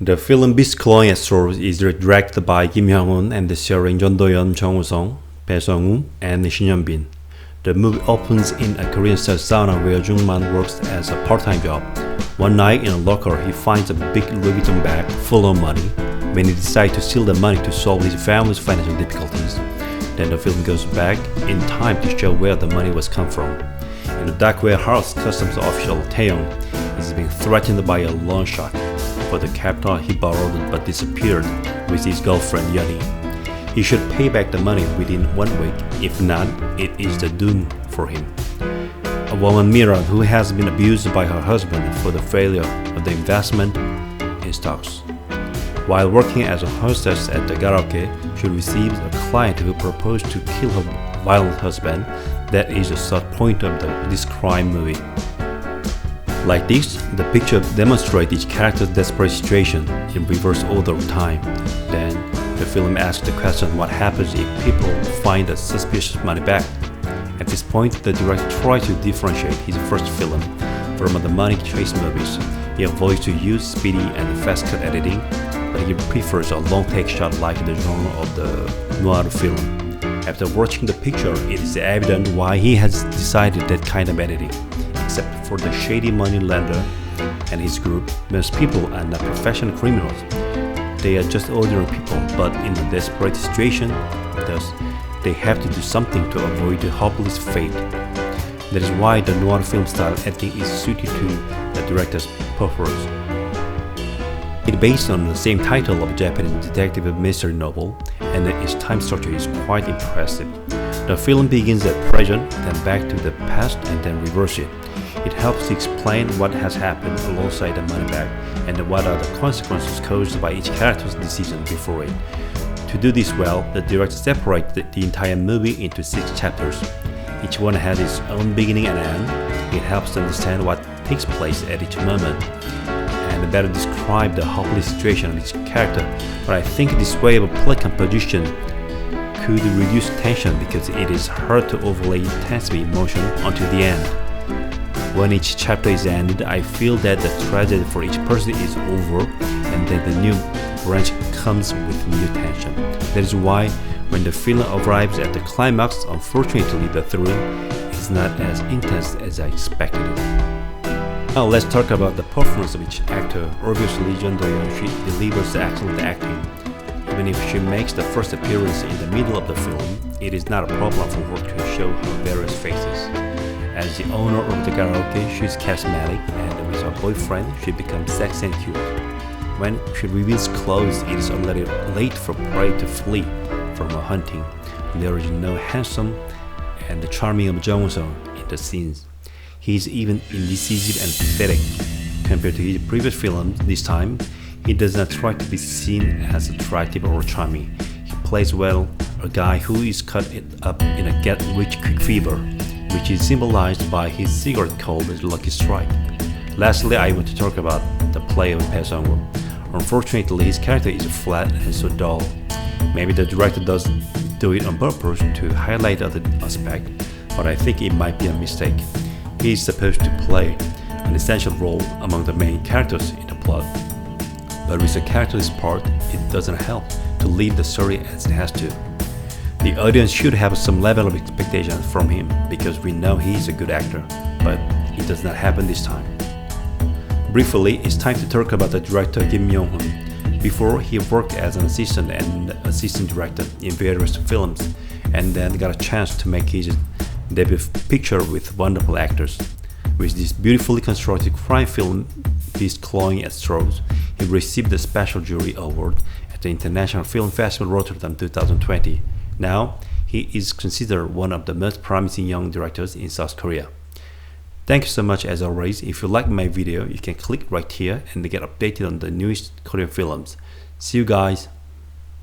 The film Beast Clawing at STRAWS is directed by Kim Yong-hun and starring Jeon Do-Yeon, Jung Woo-sung, Bae Seong-Woo, and Shin Hyun-Bin. The movie opens in a Korean-style sauna where Jung-man works as a part-time job. One night in a locker, he finds a big Louis Vuitton bag full of money. When he decides to steal the money to solve his family's financial difficulties, then the film goes back in time to show where the money was come from. In the dark warehouse, customs official Taeyong is being threatened by a loan shark for the capital he borrowed but disappeared with his girlfriend Yeonhee. He should pay back the money within 1 week. If not, it is the doom for him. A woman Mira, who has been abused by her husband for the failure of the investment in stocks. While working as a hostess at the karaoke, she receives a client who proposed to kill her violent husband. That is the third point of this crime movie. Like this, the picture demonstrates each character's desperate situation in reverse order of time. Then, the film asks the question what happens if people find the suspicious money back. At this point, the director tries to differentiate his first film from the money chase movies. He avoids to use speedy and fast-cut editing, but he prefers a long-take shot like the genre of the noir film. After watching the picture, it is evident why he has decided that kind of editing. Except for the shady moneylender and his group, most people are not professional criminals. They are just ordinary people, but in a desperate situation, thus they have to do something to avoid a hopeless fate. That is why the noir film style editing is suited to the director's purpose. It is based on the same title of a Japanese detective mystery novel, and its time structure is quite impressive. The film begins at present, then back to the past, and then reverse it. It helps to explain what has happened alongside the money bag and what are the consequences caused by each character's decision before it. To do this well, the director separates the entire movie into 6 chapters. Each one has its own beginning and end. It helps to understand what takes place at each moment and better describe the hopeless situation of each character. But I think this way of play composition could reduce tension because it is hard to overlay tense emotion until the end. When each chapter is ended, I feel that the tragedy for each person is over and that the new branch comes with new tension. That is why when the film arrives at the climax, unfortunately the thrill is not as intense as I expected it. Now let's talk about the performance of each actor. Obviously, Jeon Do-Yeon, she delivers excellent acting. Even if she makes the first appearance in the middle of the film, it is not a problem for her to show her various faces. As the owner of the karaoke, she is charismatic, and with her boyfriend, she becomes sexy and cute. When she reveals clothes, it is already late for prey to flee from her hunting. There is no handsome and charming of Jung Woo-sung in the scenes. He is even indecisive and pathetic. Compared to his previous films, this time, he does not try to be seen as attractive or charming. He plays well a guy who is caught up in a get-rich-quick fever, which is symbolized by his cigarette called the Lucky Strike. Lastly, I want to talk about the play of Bae Seong-Woo. Unfortunately, his character is flat and so dull. Maybe the director does do it on purpose to highlight other aspects, but I think it might be a mistake. He is supposed to play an essential role among the main characters in the plot. But with a character's part, it doesn't help to lead the story as it has to. The audience should have some level of expectation from him because we know he is a good actor, but it does not happen this time. Briefly, it's time to talk about the director Kim Yong-hun. Before, he worked as an assistant and assistant director in various films, and then got a chance to make his debut picture with wonderful actors. With this beautifully constructed crime film, Beast Clawing at STRAWS, he received the Special Jury Award at the International Film Festival Rotterdam 2020. Now, he is considered one of the most promising young directors in South Korea. Thank you so much as always. If you like my video, you can click right here and get updated on the newest Korean films. See you guys!